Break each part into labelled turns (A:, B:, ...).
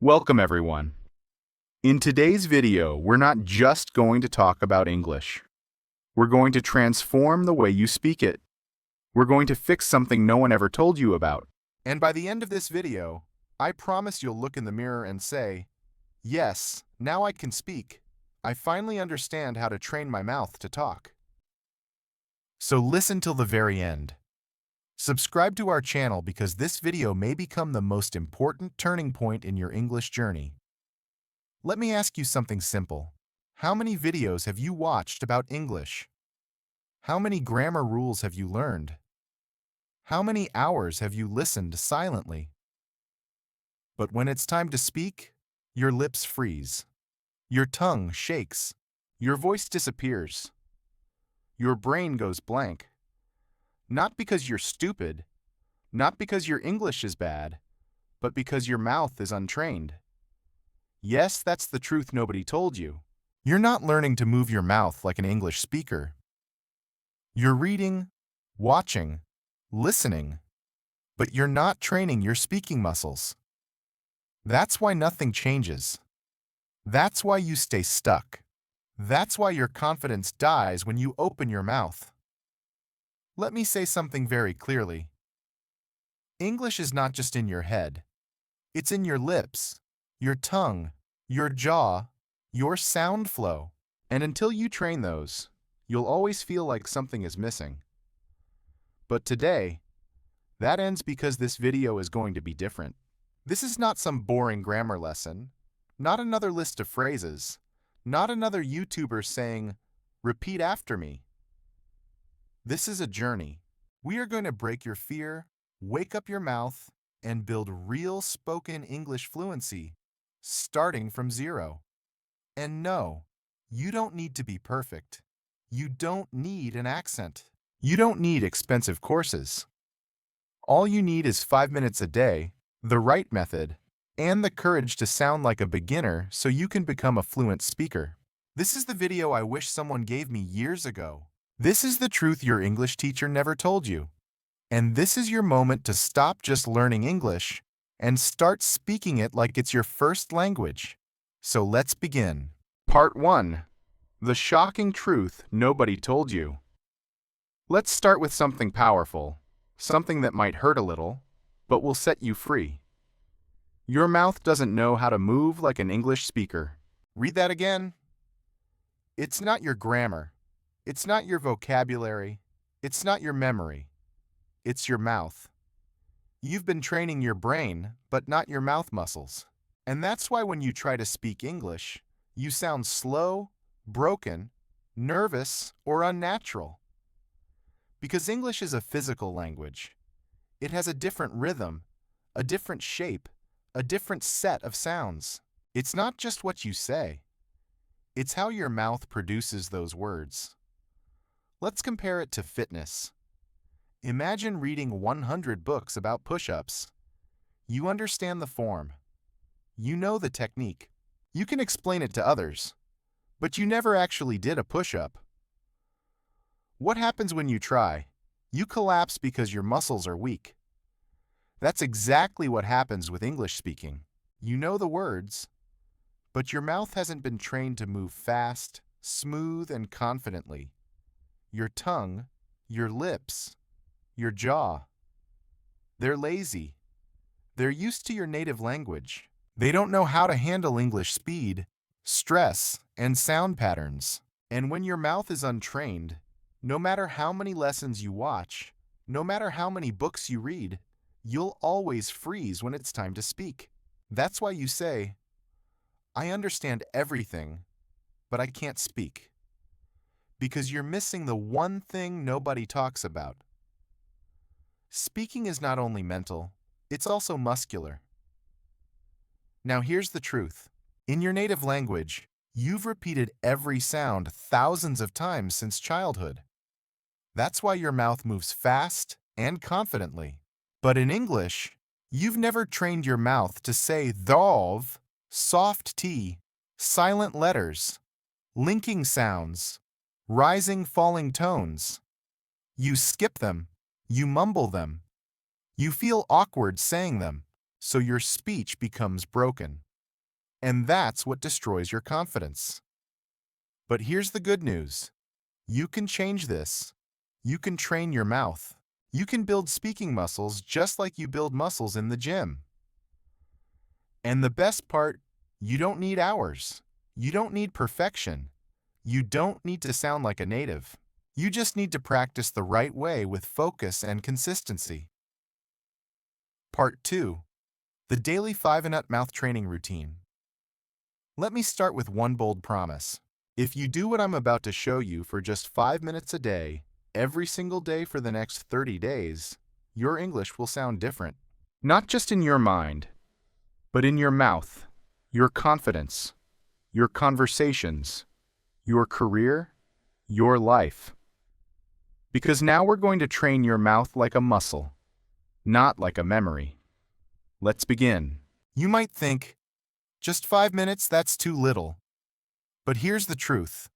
A: Welcome everyone. In today's video, we're not just going to talk about English. We're going to transform the way you speak it. We're going to fix something no one ever told you about.
B: And by the end of this video, I promise you'll look in the mirror and say, yes, now I can speak. I finally understand how to train my mouth to talk. So listen till the very end. Subscribe to our channel because this video may become the most important turning point in your English journey. Let me ask you something simple. How many videos have you watched about English? How many grammar rules have you learned? How many hours have you listened silently? But when it's time to speak, your lips freeze. Your tongue shakes. Your voice disappears. Your brain goes blank. Not because you're stupid, not because your English is bad, but because your mouth is untrained. Yes, that's the truth nobody told you. You're not learning to move your mouth like an English speaker. You're reading, watching, listening, but you're not training your speaking muscles. That's why nothing changes. That's why you stay stuck. That's why your confidence dies when you open your mouth. Let me say something very clearly. English is not just in your head. It's in your lips, your tongue, your jaw, your sound flow. And until you train those, you'll always feel like something is missing. But today, that ends because this video is going to be different. This is not some boring grammar lesson, not another list of phrases, not another YouTuber saying, "Repeat after me." This is a journey. We are going to break your fear, wake up your mouth, and build real spoken English fluency, starting from zero. And no, you don't need to be perfect. You don't need an accent. You don't need expensive courses. All you need is 5 minutes a day, the right method, and the courage to sound like a beginner so you can become a fluent speaker. This is the video I wish someone gave me years ago. This is the truth your English teacher never told you. And this is your moment to stop just learning English and start speaking it like it's your first language. So let's begin.
A: Part 1. The shocking truth nobody told you. Let's start with something powerful, something that might hurt a little, but will set you free. Your mouth doesn't know how to move like an English speaker.
B: Read that again. It's not your grammar. It's not your vocabulary. It's not your memory. It's your mouth. You've been training your brain, but not your mouth muscles. And that's why when you try to speak English, you sound slow, broken, nervous, or unnatural. Because English is a physical language. It has a different rhythm, a different shape, a different set of sounds. It's not just what you say. It's how your mouth produces those words. Let's compare it to fitness. Imagine reading 100 books about push-ups. You understand the form. You know the technique. You can explain it to others. But you never actually did a push-up. What happens when you try? You collapse because your muscles are weak. That's exactly what happens with English speaking. You know the words, but your mouth hasn't been trained to move fast, smooth, and confidently. Your tongue, your lips, your jaw. They're lazy. They're used to your native language. They don't know how to handle English speed, stress, and sound patterns. And when your mouth is untrained, no matter how many lessons you watch, no matter how many books you read, you'll always freeze when it's time to speak. That's why you say, "I understand everything, but I can't speak." Because you're missing the one thing nobody talks about. Speaking is not only mental, it's also muscular. Now here's the truth. In your native language, you've repeated every sound thousands of times since childhood. That's why your mouth moves fast and confidently. But in English, you've never trained your mouth to say "thov," soft T, silent letters, linking sounds, rising falling tones. You skip them, you mumble them. You feel awkward saying them, so your speech becomes broken. And that's what destroys your confidence. But here's the good news. You can change this. You can train your mouth. You can build speaking muscles just like you build muscles in the gym. And the best part, you don't need hours. You don't need perfection. You don't need to sound like a native. You just need to practice the right way with focus and consistency. Part 2. The Daily 5-Minute Mouth Training Routine. Let me start with one bold promise. If you do what I'm about to show you for just 5 minutes a day, every single day for the next 30 days, your English will sound different.
A: Not just in your mind, but in your mouth, your confidence, your conversations, your career, your life. Because now we're going to train your mouth like a muscle, not like a memory. Let's begin.
B: You might think, just 5 minutes, that's too little. But here's the truth.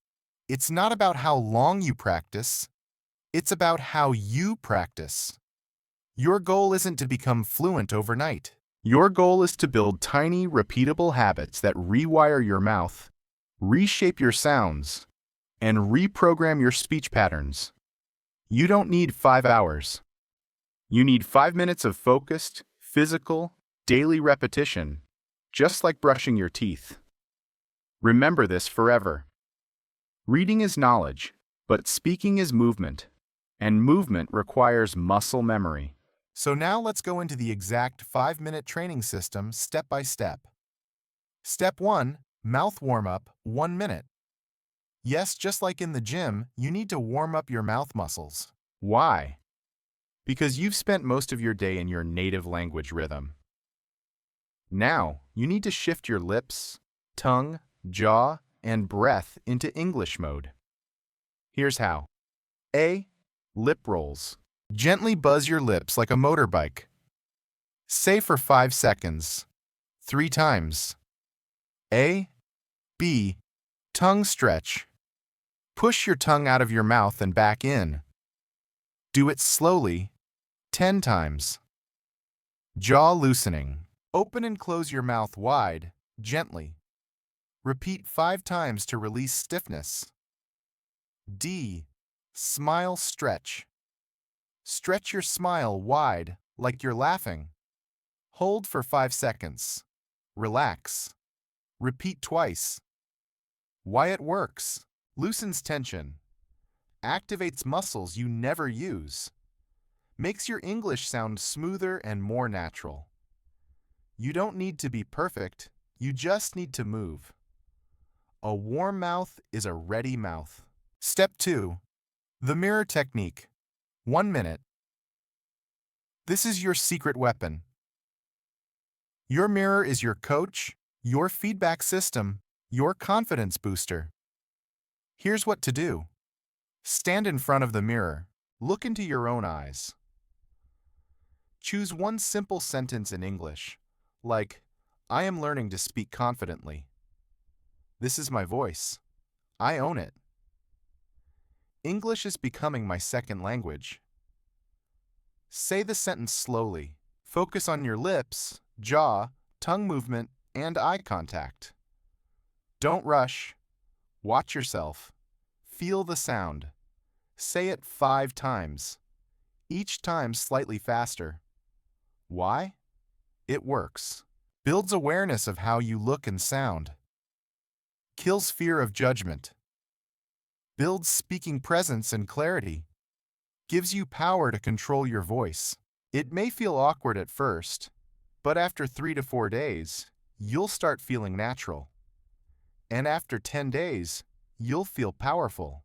B: It's not about how long you practice. It's about how you practice. Your goal isn't to become fluent overnight.
A: Your goal is to build tiny, repeatable habits that rewire your mouth, reshape your sounds, and reprogram your speech patterns. You don't need 5 hours. You need 5 minutes of focused, physical, daily repetition, just like brushing your teeth. Remember this forever. Reading is knowledge, but speaking is movement, and movement requires muscle memory.
B: So now let's go into the exact 5-minute training system step by step. Step 1, mouth warm-up, 1 minute. Yes, just like in the gym, you need to warm up your mouth muscles.
A: Why? Because you've spent most of your day in your native language rhythm. Now, you need to shift your lips, tongue, jaw, and breath into English mode. Here's how. A. Lip rolls.
B: Gently buzz your lips like a motorbike. Say for 5 seconds, 3 times. A. B. Tongue stretch. Push your tongue out of your mouth and back in. Do it slowly, 10 times. Jaw loosening. Open and close your mouth wide, gently. Repeat 5 times to release stiffness. D. Smile stretch. Stretch your smile wide, like you're laughing. Hold for 5 seconds. Relax. Repeat twice. Why it works. Loosens tension. Activates muscles you never use. Makes your English sound smoother and more natural. You don't need to be perfect, you just need to move. A warm mouth is a ready mouth. Step 2. The mirror technique. 1 minute. This is your secret weapon. Your mirror is your coach, your feedback system, your confidence booster. Here's what to do. Stand in front of the mirror. Look into your own eyes. Choose one simple sentence in English, like, I am learning to speak confidently. This is my voice. I own it. English is becoming my second language. Say the sentence slowly. Focus on your lips, jaw, tongue movement, and eye contact. Don't rush. Watch yourself. Feel the sound. Say it 5 times, each time slightly faster. Why? It works. Builds awareness of how you look and sound. Kills fear of judgment. Builds speaking presence and clarity. Gives you power to control your voice. It may feel awkward at first, but after 3 to 4 days, you'll start feeling natural. And after 10 days, you'll feel powerful.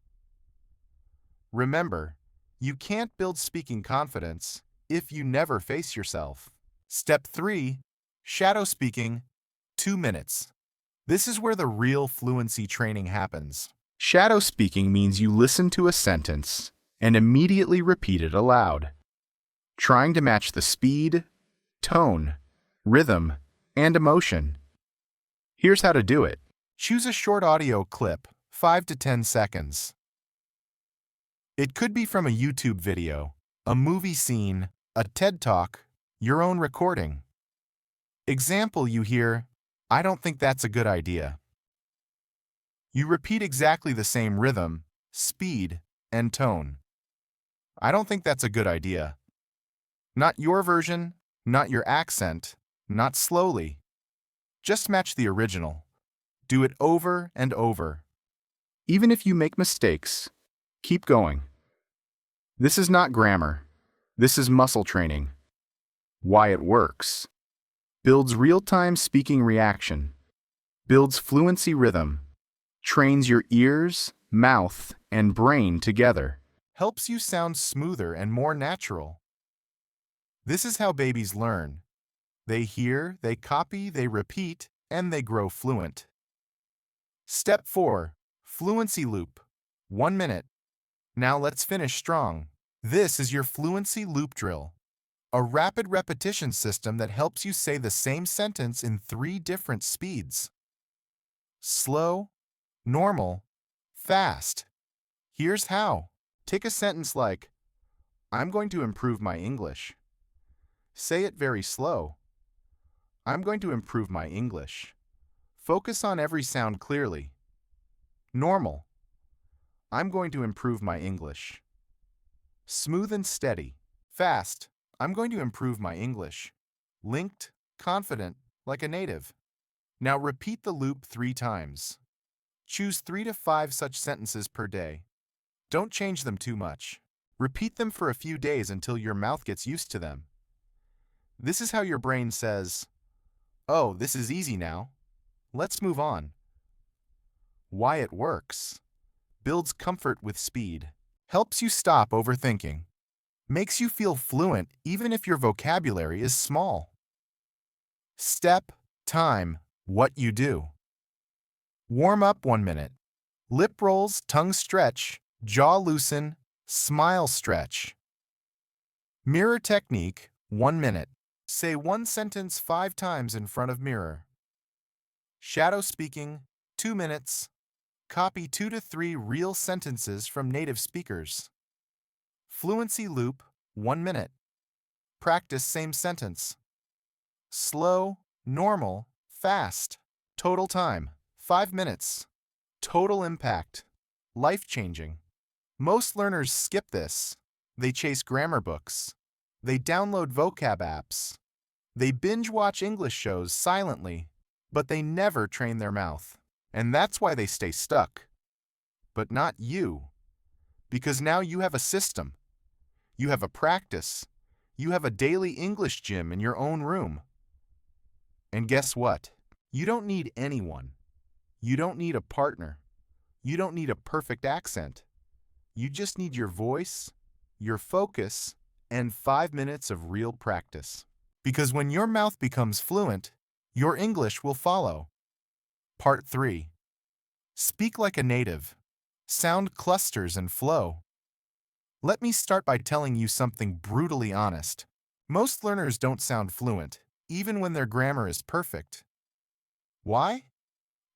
B: Remember, you can't build speaking confidence if you never face yourself. Step 3, shadow speaking, 2 minutes. This is where the real fluency training happens.
A: Shadow speaking means you listen to a sentence and immediately repeat it aloud, trying to match the speed, tone, rhythm, and emotion. Here's how to do it.
B: Choose a short audio clip, 5 to 10 seconds. It could be from a YouTube video, a movie scene, a TED Talk, your own recording. Example, you hear, I don't think that's a good idea. You repeat exactly the same rhythm, speed, and tone. I don't think that's a good idea. Not your version, not your accent, not slowly. Just match the original. Do it over and over.
A: Even if you make mistakes, keep going. This is not grammar. This is muscle training. Why it works. Builds real-time speaking reaction. Builds fluency rhythm. Trains your ears, mouth, and brain together.
B: Helps you sound smoother and more natural. This is how babies learn. They hear, they copy, they repeat, and they grow fluent. Step 4. Fluency loop. 1 minute. Now let's finish strong. This is your fluency loop drill. A rapid repetition system that helps you say the same sentence in 3 different speeds. Slow, normal, fast. Here's how. Take a sentence like, I'm going to improve my English. Say it very slow. I'm going to improve my English. Focus on every sound clearly. Normal. I'm going to improve my English. Smooth and steady. Fast. I'm going to improve my English. Linked, confident, like a native. Now repeat the loop 3 times. Choose 3 to 5 such sentences per day. Don't change them too much. Repeat them for a few days until your mouth gets used to them. This is how your brain says, "Oh, this is easy now. Let's move on." Why it works. Builds comfort with speed. Helps you stop overthinking. Makes you feel fluent even if your vocabulary is small. Step, time, what you do. Warm up 1 minute. Lip rolls, tongue stretch, jaw loosen, smile stretch. Mirror technique, 1 minute. Say one sentence 5 times in front of mirror. Shadow speaking, 2 minutes. Copy 2 to 3 real sentences from native speakers. Fluency loop, 1 minute. Practice same sentence. Slow, normal, fast. Total time, 5 minutes. Total impact, life-changing. Most learners skip this. They chase grammar books. They download vocab apps. They binge-watch English shows silently, but they never train their mouth. And that's why they stay stuck. But not you. Because now you have a system. You have a practice. You have a daily English gym in your own room. And guess what? You don't need anyone. You don't need a partner. You don't need a perfect accent. You just need your voice, your focus, and 5 minutes of real practice. Because when your mouth becomes fluent, your English will follow. Part 3. Speak like a native. Sound clusters and flow. Let me start by telling you something brutally honest. Most learners don't sound fluent, even when their grammar is perfect. Why?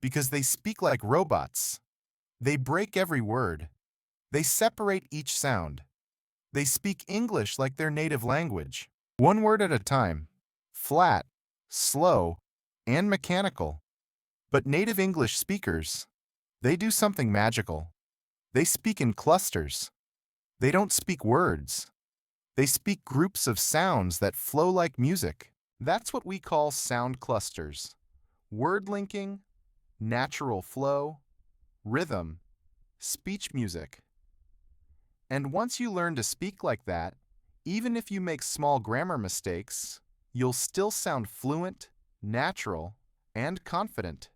B: Because they speak like robots. They break every word. They separate each sound. They speak English like their native language, one word at a time, flat, slow, and mechanical. But native English speakers, they do something magical. They speak in clusters. They don't speak words. They speak groups of sounds that flow like music. That's what we call sound clusters. Word linking, natural flow, rhythm, speech music. And once you learn to speak like that, even if you make small grammar mistakes, you'll still sound fluent, natural, and confident.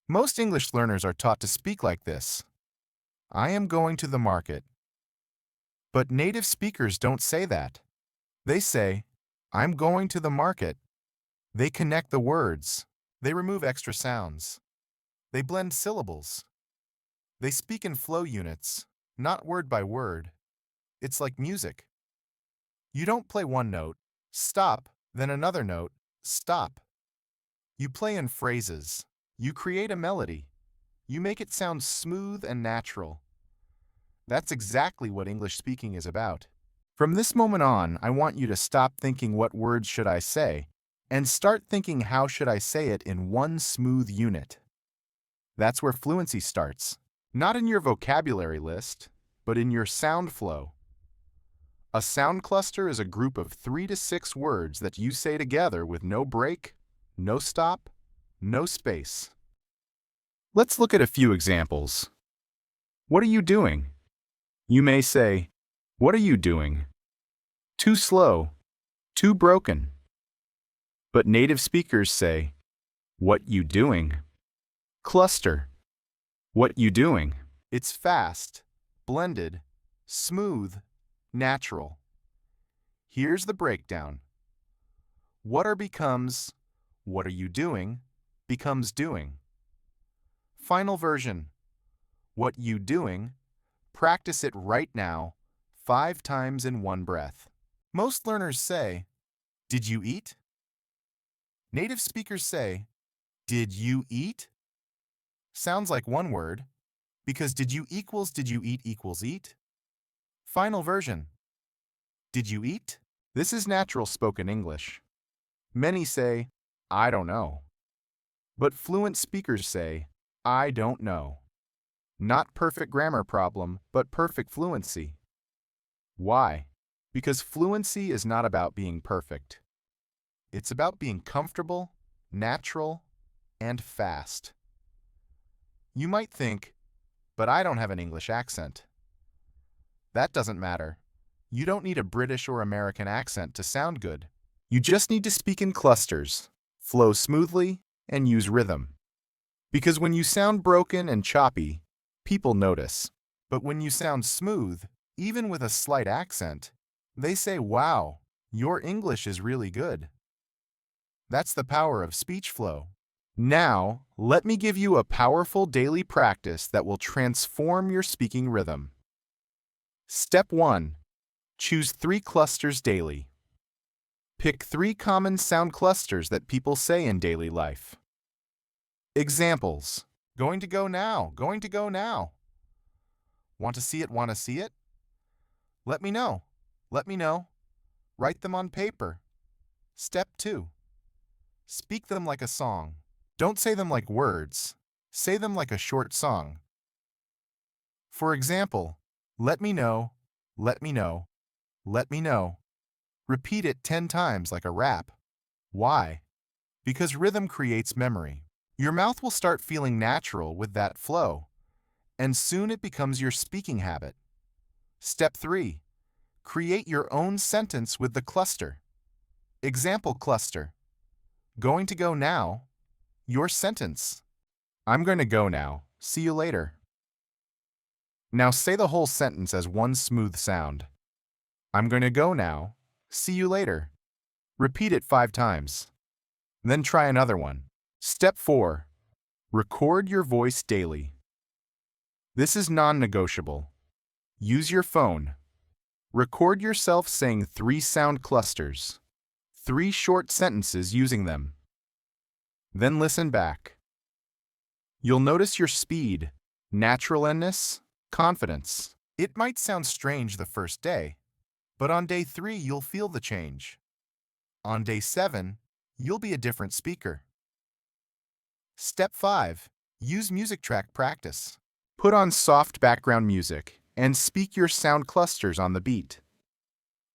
B: Most English learners are taught to speak like this. I am going to the market. But native speakers don't say that. They say, I'm going to the market. They connect the words. They remove extra sounds. They blend syllables. They speak in flow units, not word by word. It's like music. You don't play one note, stop, then another note, stop. You play in phrases. You create a melody. You make it sound smooth and natural. That's exactly what English speaking is about. From this moment on, I want you to stop thinking what words should I say, and start thinking, how should I say it in one smooth unit? That's where fluency starts. Not in your vocabulary list, but in your sound flow. A sound cluster is a group of 3 to 6 words that you say together with no break, no stop, no space. Let's look at a few examples. What are you doing? You may say, what are you doing? Too slow, too broken. But native speakers say, what you doing? Cluster. What you doing? It's fast, blended, smooth, natural. Here's the breakdown. What are becomes, what are you doing, becomes doing. Final version. What you doing, practice it right now, 5 times in one breath. Most learners say, did you eat? Native speakers say, did you eat? Sounds like one word, because did you eat equals eat. Final version. Did you eat? This is natural spoken English. Many say, I don't know. But fluent speakers say, I don't know. Not perfect grammar problem, but perfect fluency. Why? Because fluency is not about being perfect. It's about being comfortable, natural, and fast. You might think, but I don't have an English accent. That doesn't matter. You don't need a British or American accent to sound good. You just need to speak in clusters, flow smoothly, and use rhythm. Because when you sound broken and choppy, people notice. But when you sound smooth, even with a slight accent, they say, wow, your English is really good. That's the power of speech flow. Now, let me give you a powerful daily practice that will transform your speaking rhythm. Step 1. Choose 3 clusters daily. Pick 3 common sound clusters that people say in daily life. Examples. Going to go now, going to go now. Want to see it, want to see it? Let me know, let me know. Write them on paper. Step 2. Speak them like a song. Don't say them like words. Say them like a short song. For example, let me know, let me know, let me know. Repeat it 10 times like a rap. Why? Because rhythm creates memory. Your mouth will start feeling natural with that flow, and soon it becomes your speaking habit. Step 3. Create your own sentence with the cluster. Example cluster. Going to go now. Your sentence. I'm going to go now. See you later. Now say the whole sentence as one smooth sound. I'm going to go now. See you later. Repeat it 5 times. Then try another one. Step 4. Record your voice daily. This is non-negotiable. Use your phone. Record yourself saying 3 sound clusters, 3 short sentences using them. Then listen back. You'll notice your speed, naturalness, confidence. It might sound strange the first day, but on day 3 you'll feel the change. On day 7, you'll be a different speaker. Step 5. Use music track practice. Put on soft background music and speak your sound clusters on the beat.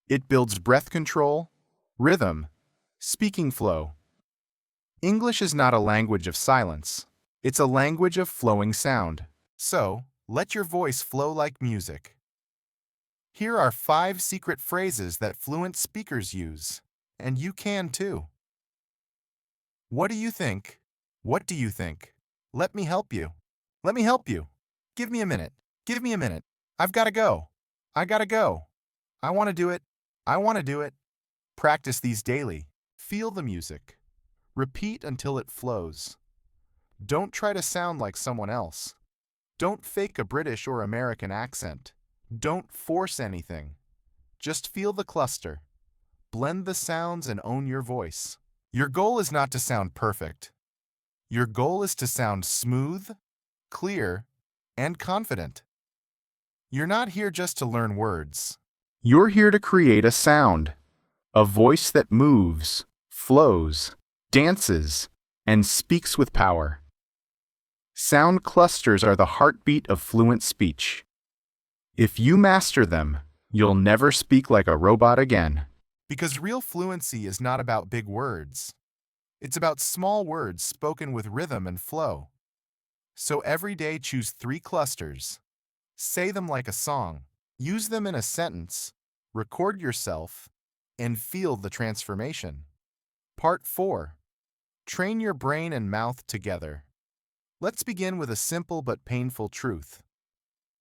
B: It builds breath control, rhythm, speaking flow. English is not a language of silence. It's a language of flowing sound. So, let your voice flow like music. Here are 5 secret phrases that fluent speakers use, and you can too. What do you think? What do you think? Let me help you. Let me help you. Give me a minute. Give me a minute. I've got to go. I gotta go. I want to do it. I want to do it. Practice these daily. Feel the music. Repeat until it flows. Don't try to sound like someone else. Don't fake a British or American accent. Don't force anything. Just feel the cluster. Blend the sounds and own your voice. Your goal is not to sound perfect. Your goal is to sound smooth, clear, and confident. You're not here just to learn words. You're here to create a sound, a voice that moves,
A: flows, dances, and speaks with power. Sound clusters are the heartbeat of fluent speech. If you master them, you'll never speak like a robot again.
B: Because real fluency is not about big words. It's about small words spoken with rhythm and flow. So every day choose 3 clusters. Say them like a song. Use them in a sentence. Record yourself and feel the transformation. Part 4. Train your brain and mouth together. Let's begin with a simple but painful truth.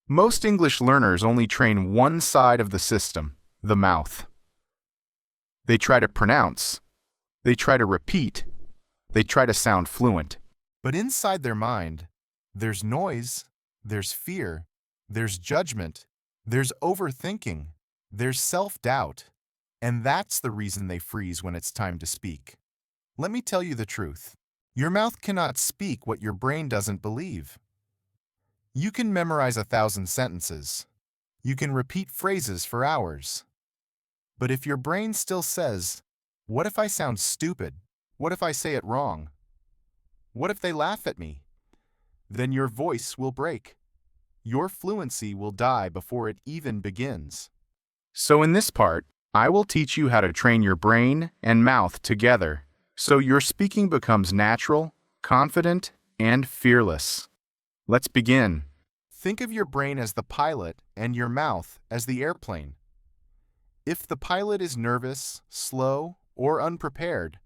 A: Most English learners only train one side of the system, the mouth. They try to pronounce, they try to repeat, they try to sound fluent.
B: But inside their mind, there's noise, there's fear, there's judgment, there's overthinking, there's self-doubt, and that's the reason they freeze when it's time to speak. Let me tell you the truth. Your mouth cannot speak what your brain doesn't believe. You can memorize 1,000 sentences. You can repeat phrases for hours. But if your brain still says, "What if I sound stupid? What if I say it wrong? What if they laugh at me?" then your voice will break. Your fluency will die before it even begins.
A: So in this part, I will teach you how to train your brain and mouth together so your speaking becomes natural, confident, and fearless. Let's begin.
B: Think of your brain as the pilot and your mouth as the airplane. If the pilot is nervous, slow, or unprepared,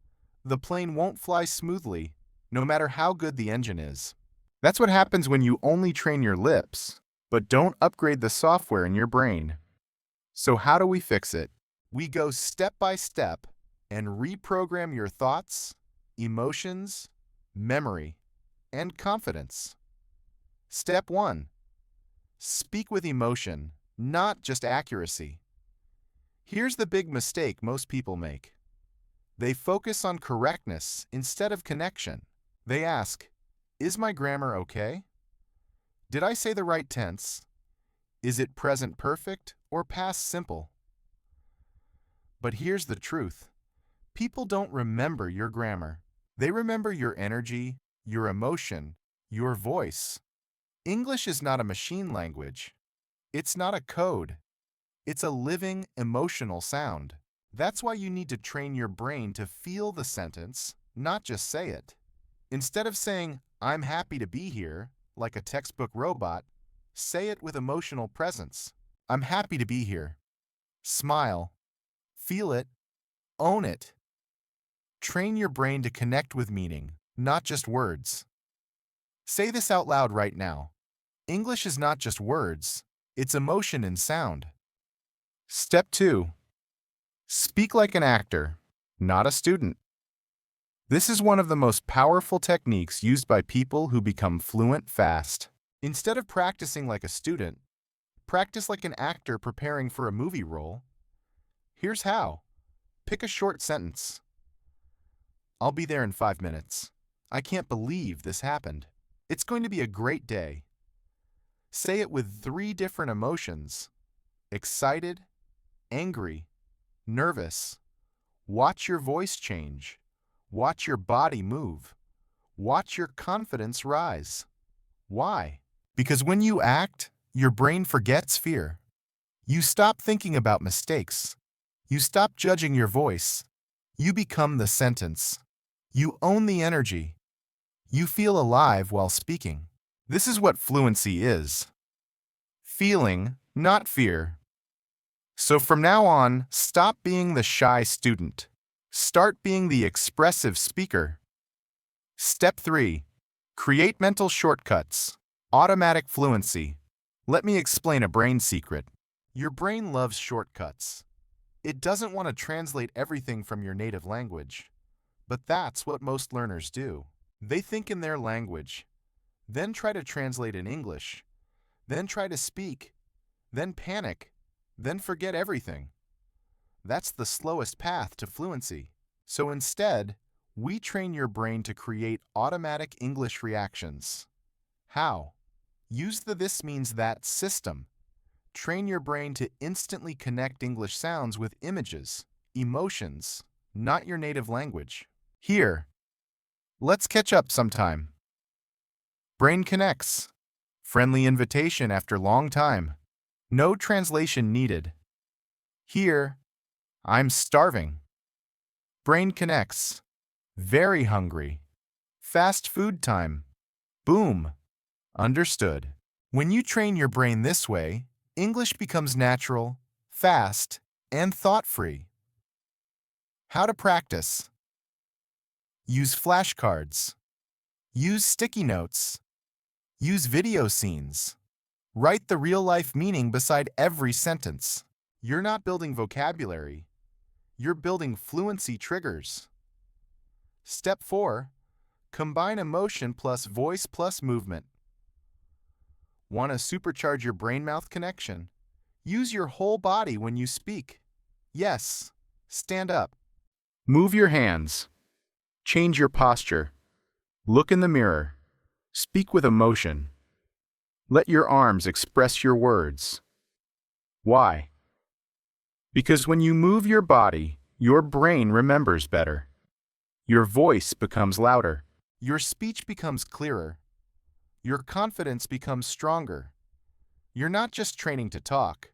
B: the plane won't fly smoothly, no matter how good the engine is.
A: That's what happens when you only train your lips, but don't upgrade the software in your brain. So how do we fix it?
B: We go step by step and reprogram your thoughts, emotions, memory, and confidence. Step 1. Speak with emotion, not just accuracy. Here's the big mistake most people make. They focus on correctness instead of connection. They ask, "Is my grammar okay? Did I say the right tense? Is it present perfect or past simple?" But here's the truth. People don't remember your grammar. They remember your energy, your emotion, your voice. English is not a machine language. It's not a code. It's a living, emotional sound. That's why you need to train your brain to feel the sentence, not just say it. Instead of saying, "I'm happy to be here," like a textbook robot, say it with emotional presence. "I'm happy to be here." Smile. Feel it. Own it. Train your brain to connect with meaning, not just words. Say this out loud right now. English is not just words, it's emotion and sound.
A: Step 2. Speak like an actor, not a student. This is one of the most powerful techniques used by people who become fluent fast.
B: Instead of practicing like a student, practice like an actor preparing for a movie role. Here's how. Pick a short sentence. "I'll be there in 5 minutes. I can't believe this happened. It's going to be a great day." Say it with 3 different emotions: excited, angry, nervous. Watch your voice change. Watch your body move. Watch your confidence rise. Why? Because when you act, your brain forgets fear. You stop thinking about mistakes. You stop judging your voice. You become the sentence. You own the energy. You feel alive while speaking. This is what fluency is. Feeling, not fear. So from now on, stop being the shy student. Start being the expressive speaker. Step 3. Create mental shortcuts. Automatic fluency. Let me explain a brain secret. Your brain loves shortcuts. It doesn't want to translate everything from your native language. But that's what most learners do. They think in their language, then try to translate in English, then try to speak, then panic, then forget everything. That's the slowest path to fluency. So instead, we train your brain to create automatic English reactions. How? Use the "this means that" system. Train your brain to instantly connect English sounds with images, emotions, not your native language. Here, let's catch up sometime. Brain connects. Friendly invitation after long time. No translation needed. Here, I'm starving. Brain connects. Very hungry. Fast food time. Boom. Understood. When you train your brain this way, English becomes natural, fast, and thought-free. How to practice. Use flashcards. Use sticky notes. Use video scenes. Write the real-life meaning beside every sentence. You're not building vocabulary. You're building fluency triggers. Step 4. Combine emotion plus voice plus movement. Want to supercharge your brain-mouth connection? Use your whole body when you speak. Yes, stand up.
A: Move your hands. Change your posture. Look in the mirror. Speak with emotion. Let your arms express your words. Why? Because when you move your body, your brain remembers better. Your voice becomes louder.
B: Your speech becomes clearer. Your confidence becomes stronger. You're not just training to talk.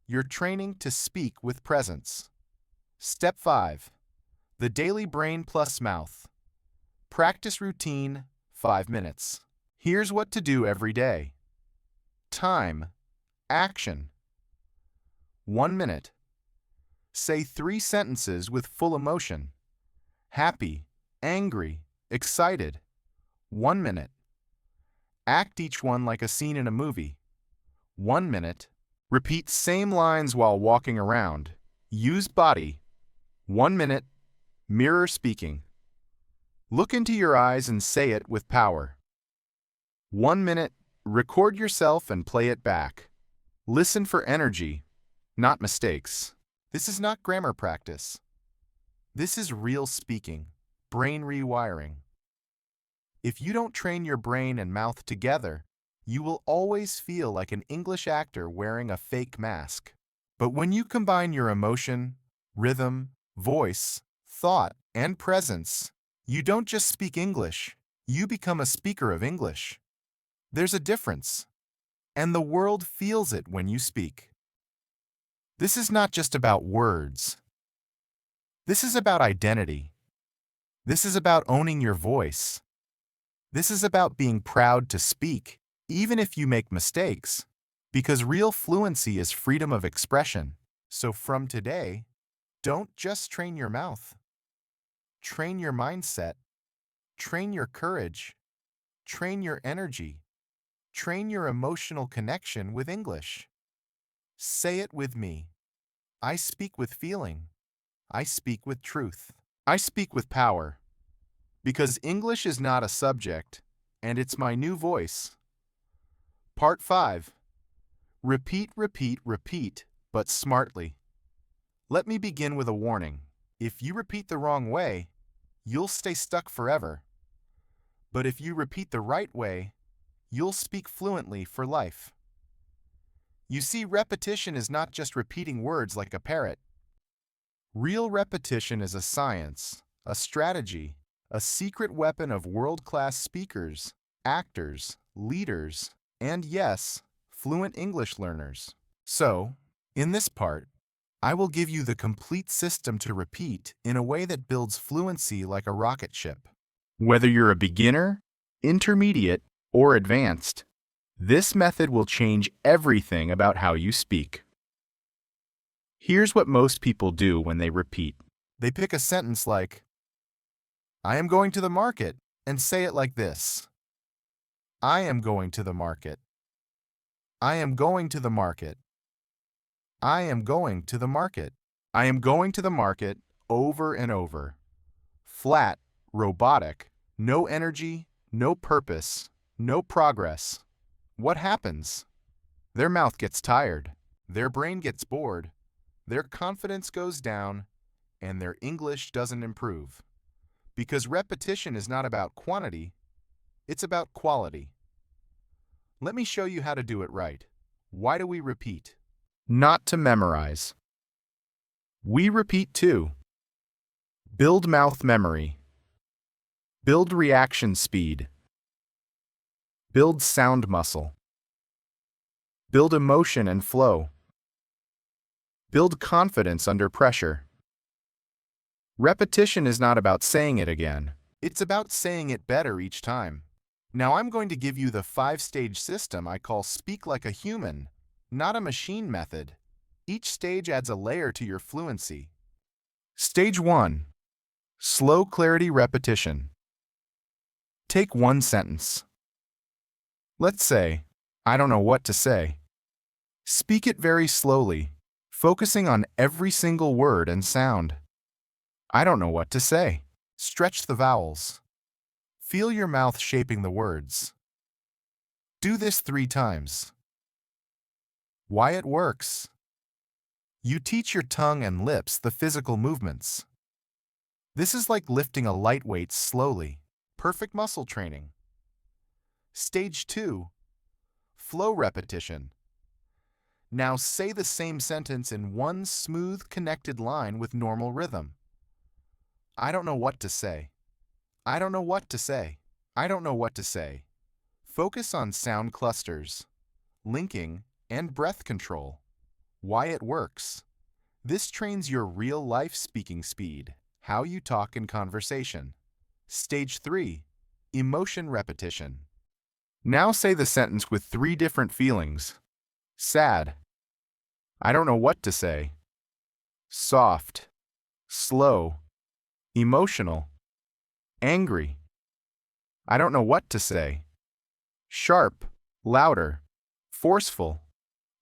B: You're training to speak with presence. Step 5. The daily brain plus mouth. Practice routine, 5 minutes. Here's what to do every day. Time. Action. 1 minute. Say 3 sentences with full emotion. Happy, angry, excited. 1 minute. Act each one like a scene in a movie. 1 minute. Repeat same lines while walking around. Use body. 1 minute. Mirror speaking. Look into your eyes and say it with power. 1 minute. Record yourself and play it back. Listen for energy, not mistakes. This is not grammar practice. This is real speaking, brain rewiring. If you don't train your brain and mouth together, you will always feel like an English actor wearing a fake mask. But when you combine your emotion, rhythm, voice, thought, and presence, you don't just speak English, you become a speaker of English. There's a difference, and the world feels it when you speak. This is not just about words. This is about identity. This is about owning your voice. This is about being proud to speak, even if you make mistakes, because real fluency is freedom of expression. So from today, don't just train your mouth. Train your mindset. Train your courage. Train your energy. Train your emotional connection with English. Say it with me. I speak with feeling. I speak with truth. I speak with power. Because English is not a subject, and it's my new voice. Part 5. Repeat, repeat, repeat, but smartly. Let me begin with a warning. If you repeat the wrong way, you'll stay stuck forever. But if you repeat the right way, you'll speak fluently for life. You see, repetition is not just repeating words like a parrot. Real repetition is a science, a strategy, a secret weapon of world-class speakers, actors, leaders, and yes, fluent English learners. So, in this part, I will give you the complete system to repeat in a way that builds fluency like a rocket ship.
A: Whether you're a beginner, intermediate, or advanced, this method will change everything about how you speak. Here's what most people do when they repeat.
B: They pick a sentence like, I am going to the market, and say it like this. I am going to the market. I am going to the market. I am going to the market. I am going to the market over and over. Flat, robotic, no energy, no purpose, no progress. What happens? Their mouth gets tired, their brain gets bored, their confidence goes down, and their English doesn't improve. Because repetition is not about quantity, it's about quality. Let me show you how to do it right. Why do we repeat?
A: Not to memorize. We repeat too. Build mouth memory. Build reaction speed. Build sound muscle. Build emotion and flow. Build confidence under pressure. Repetition is not about saying it again.
B: It's about saying it better each time. Now I'm going to give you the 5-stage system I call Speak Like a Human, not a machine method. Each stage adds a layer to your fluency.
A: Stage 1. Slow clarity repetition. Take one sentence. Let's say, I don't know what to say. Speak it very slowly, focusing on every single word and sound. I don't know what to say.
B: Stretch the vowels. Feel your mouth shaping the words. Do this 3 times. Why it works. You teach your tongue and lips the physical movements. This is like lifting a light weight slowly. Perfect muscle training. Stage 2. Flow repetition. Now say the same sentence in one smooth, connected line with normal rhythm. I don't know what to say. I don't know what to say. I don't know what to say. Focus on sound clusters, linking, and breath control. Why it works. This trains your real-life speaking speed, how you talk in conversation. Stage 3. Emotion repetition.
A: Now say the sentence with 3 different feelings. Sad. I don't know what to say. Soft. Slow. Emotional. Angry. I don't know what to say. Sharp. Louder. Forceful.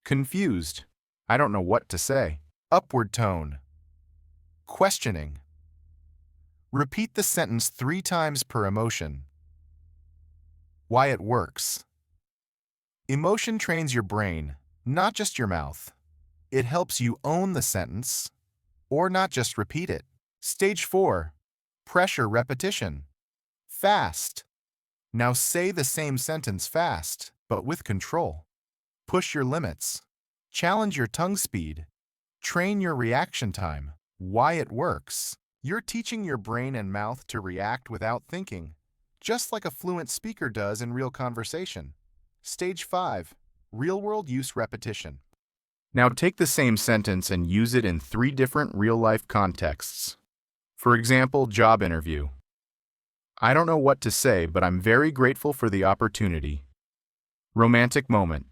A: Confused. I don't know what to say.
B: Upward tone. Questioning. Repeat the sentence 3 times per emotion. Why it works. Emotion trains your brain, not just your mouth. It helps you own the sentence, or not just repeat it. Stage 4. Pressure repetition. Fast. Now say the same sentence fast, but with control. Push your limits. Challenge your tongue speed. Train your reaction time. Why it works. You're teaching your brain and mouth to react without thinking, just like a fluent speaker does in real conversation. Stage 5. Real-world use repetition.
A: Now take the same sentence and use it in 3 different real-life contexts. For example, job interview. I don't know what to say, but I'm very grateful for the opportunity. Romantic moment.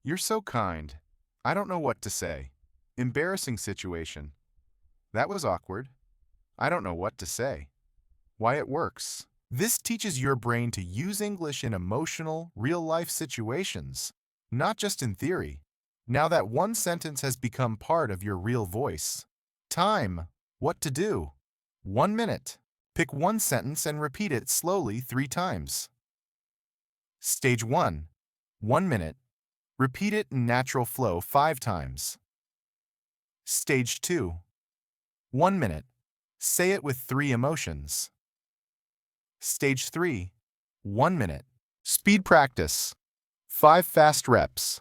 B: You're so kind. I don't know what to say. Embarrassing situation. That was awkward. I don't know what to say. Why it works. This teaches your brain to use English in emotional, real-life situations, not just in theory. Now that one sentence has become part of your real voice. Time. What to do. 1 minute. Pick one sentence and repeat it slowly 3 times. Stage 1. 1 minute. Repeat it in natural flow 5 times. Stage 2. 1 minute. Say it with 3 emotions. Stage 3. 1 minute.
A: Speed practice. 5 fast reps.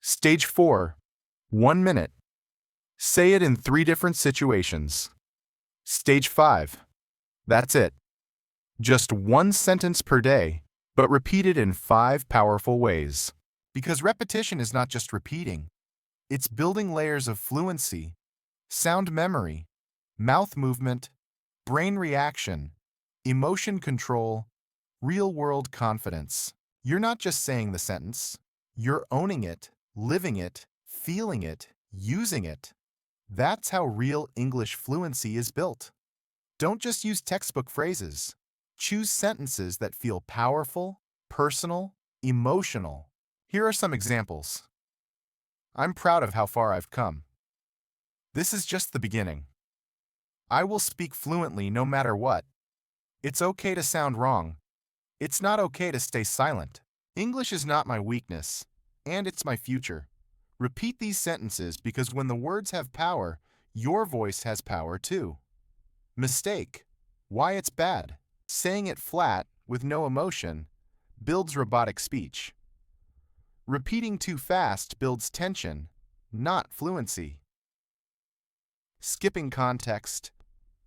A: Stage 4. 1 minute. Say it in 3 different situations. Stage 5. That's it. Just 1 sentence per day, but repeat it in 5 powerful ways.
B: Because repetition is not just repeating. It's building layers of fluency, sound memory, mouth movement, brain reaction, emotion control, real-world confidence. You're not just saying the sentence. You're owning it, living it, feeling it, using it. That's how real English fluency is built. Don't just use textbook phrases. Choose sentences that feel powerful, personal, emotional. Here are some examples. I'm proud of how far I've come. This is just the beginning. I will speak fluently no matter what. It's okay to sound wrong. It's not okay to stay silent. English is not my weakness, and it's my future. Repeat these sentences because when the words have power, your voice has power too. Mistake. Why it's bad. Saying it flat, with no emotion, builds robotic speech. Repeating too fast builds tension, not fluency. Skipping context.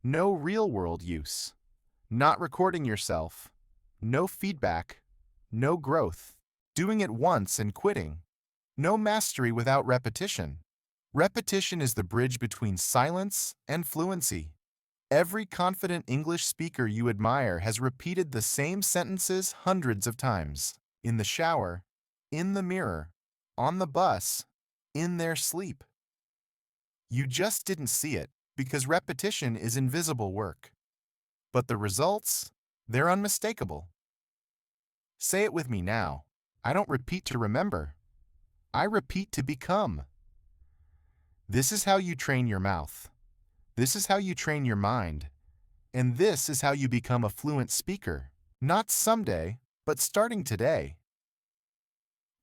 B: No real-world use. Not recording yourself. No feedback. No growth. Doing it once and quitting. No mastery without repetition. Repetition is the bridge between silence and fluency. Every confident English speaker you admire has repeated the same sentences hundreds of times. In the shower, in the mirror, on the bus, in their sleep. You just didn't see it because repetition is invisible work. But the results, they're unmistakable. Say it with me now. I don't repeat to remember. I repeat to become. This is how you train your mouth. This is how you train your mind. And this is how you become a fluent speaker. Not someday, but starting today.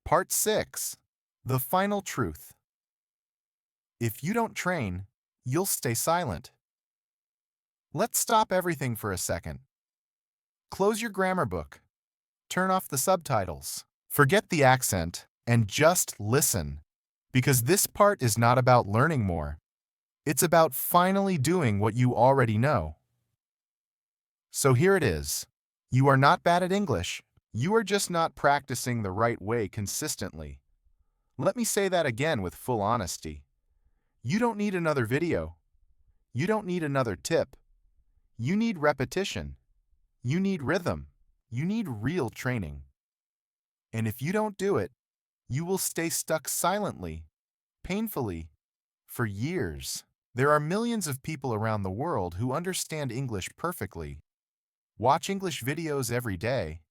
B: Part 6. The final truth. If you don't train, you'll stay silent. Let's stop everything for a second. Close your grammar book. Turn off the subtitles. Forget the accent and just listen. Because this part is not about learning more. It's about finally doing what you already know. So here it is. You are not bad at English. You are just not practicing the right way consistently. Let me say that again with full honesty. You don't need another video. You don't need another tip. You need repetition. You need rhythm. You need real training. And if you don't do it, you will stay stuck silently, painfully, for years. There are millions of people around the world who understand English perfectly, watch English videos every day,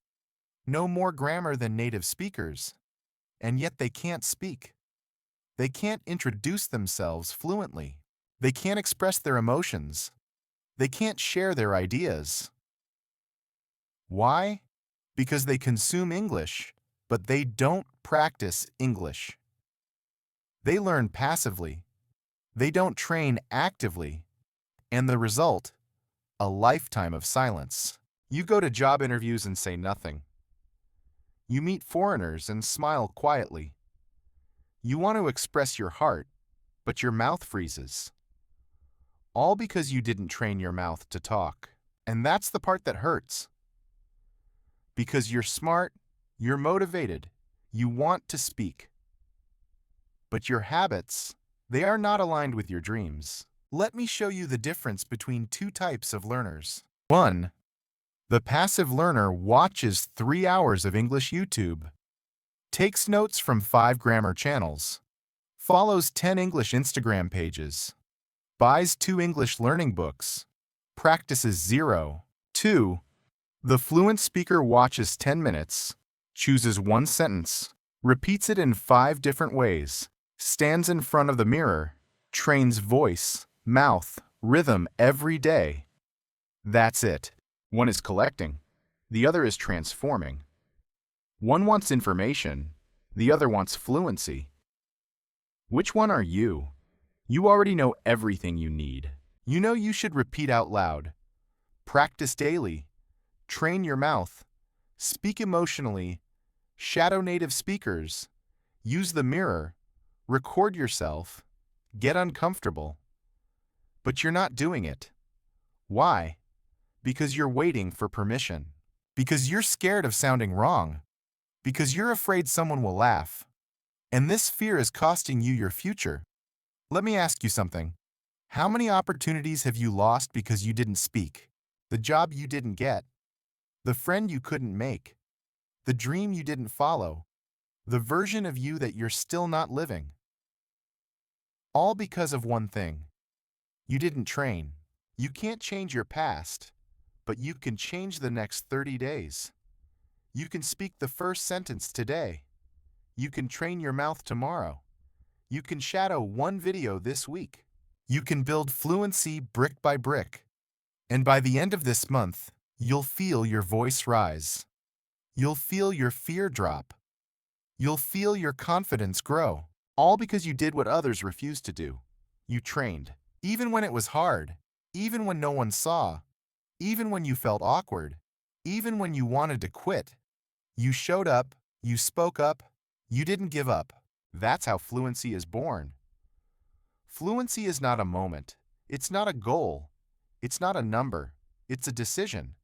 B: know more grammar than native speakers, and yet they can't speak. They can't introduce themselves fluently. They can't express their emotions. They can't share their ideas. Why? Because they consume English, but they don't practice English. They learn passively. They don't train actively. And the result? A lifetime of silence. You go to job interviews and say nothing. You meet foreigners and smile quietly. You want to express your heart, but your mouth freezes. All because you didn't train your mouth to talk. And that's the part that hurts. Because you're smart, you're motivated, you want to speak. But your habits, they are not aligned with your dreams. Let me show you the difference between two types of learners. 1. The passive learner watches 3 hours of English YouTube, takes notes from 5 grammar channels, follows 10 English Instagram pages, buys 2 English learning books, practices 0. 2. The fluent speaker watches 10 minutes, chooses 1 sentence, repeats it in 5 different ways, stands in front of the mirror, trains voice, mouth, rhythm every day. That's it. One is collecting, the other is transforming. One wants information, the other wants fluency. Which one are you? You already know everything you need. You know you should repeat out loud, practice daily, train your mouth, speak emotionally, shadow native speakers, use the mirror, record yourself, get uncomfortable. But you're not doing it. Why? Because you're waiting for permission. Because you're scared of sounding wrong. Because you're afraid someone will laugh. And this fear is costing you your future. Let me ask you something. How many opportunities have you lost because you didn't speak? The job you didn't get? The friend you couldn't make? The dream you didn't follow? The version of you that you're still not living? All because of one thing. You didn't train. You can't change your past, but you can change the next 30 days. You can speak the first sentence today. You can train your mouth tomorrow. You can shadow 1 video this week. You can build fluency brick by brick. And by the end of this month, you'll feel your voice rise. You'll feel your fear drop. You'll feel your confidence grow. All because you did what others refused to do. You trained. Even when it was hard. Even when no one saw. Even when you felt awkward. Even when you wanted to quit. You showed up. You spoke up. You didn't give up. That's how fluency is born. Fluency is not a moment. It's not a goal. It's not a number, it's a decision.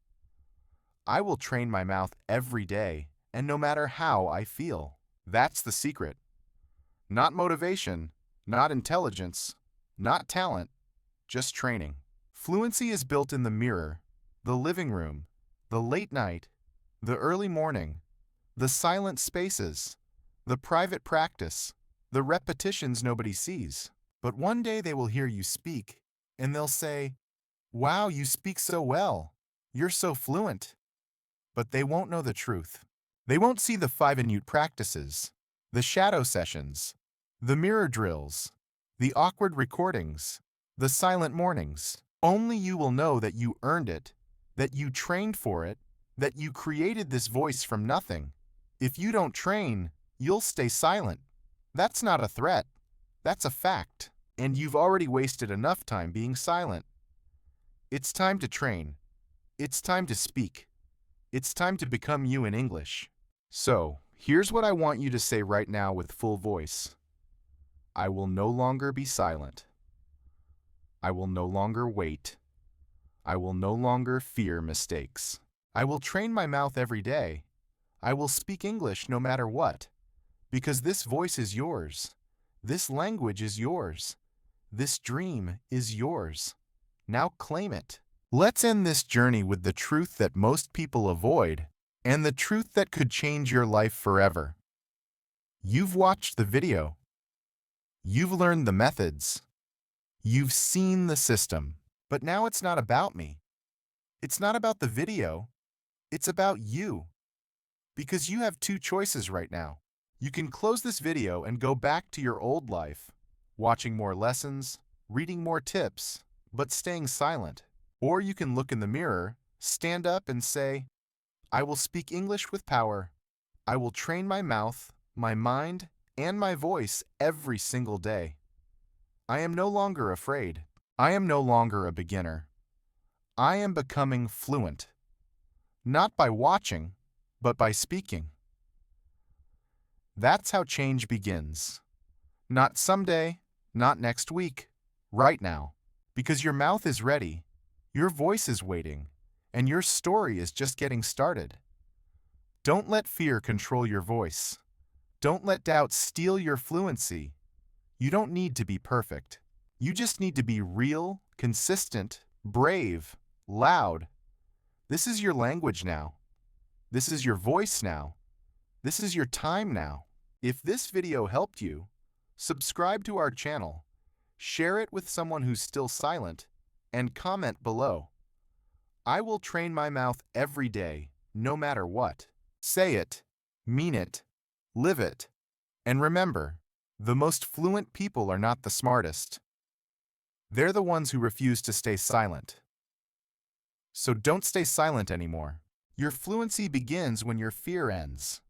B: I will train my mouth every day, and no matter how I feel. That's the secret. Not motivation, not intelligence, not talent, just training. Fluency is built in the mirror, the living room, the late night, the early morning, the silent spaces, the private practice, the repetitions nobody sees. But one day they will hear you speak, and they'll say, "Wow, you speak so well. You're so fluent." But they won't know the truth. They won't see the 5-minute practices, the shadow sessions, the mirror drills, the awkward recordings, the silent mornings. Only you will know that you earned it, that you trained for it, that you created this voice from nothing. If you don't train, you'll stay silent. That's not a threat. That's a fact. And you've already wasted enough time being silent. It's time to train. It's time to speak. It's time to become you in English. So, here's what I want you to say right now with full voice. I will no longer be silent. I will no longer wait. I will no longer fear mistakes. I will train my mouth every day. I will speak English no matter what. Because this voice is yours. This language is yours. This dream is yours. Now claim it. Let's end this journey with the truth that most people avoid, and the truth that could change your life forever. You've watched the video. You've learned the methods. You've seen the system. But now it's not about me. It's not about the video. It's about you. Because you have two choices right now. You can close this video and go back to your old life, watching more lessons, reading more tips, but staying silent. Or you can look in the mirror, stand up and say, I will speak English with power. I will train my mouth, my mind, and my voice every single day. I am no longer afraid. I am no longer a beginner. I am becoming fluent. Not by watching, but by speaking. That's how change begins. Not someday, not next week, right now. Because your mouth is ready, your voice is waiting, and your story is just getting started. Don't let fear control your voice. Don't let doubt steal your fluency. You don't need to be perfect. You just need to be real, consistent, brave, loud. This is your language now. This is your voice now. This is your time now. If this video helped you, subscribe to our channel, share it with someone who's still silent, and comment below. I will train my mouth every day, no matter what. Say it, mean it, live it. And remember, the most fluent people are not the smartest. They're the ones who refuse to stay silent. So don't stay silent anymore. Your fluency begins when your fear ends.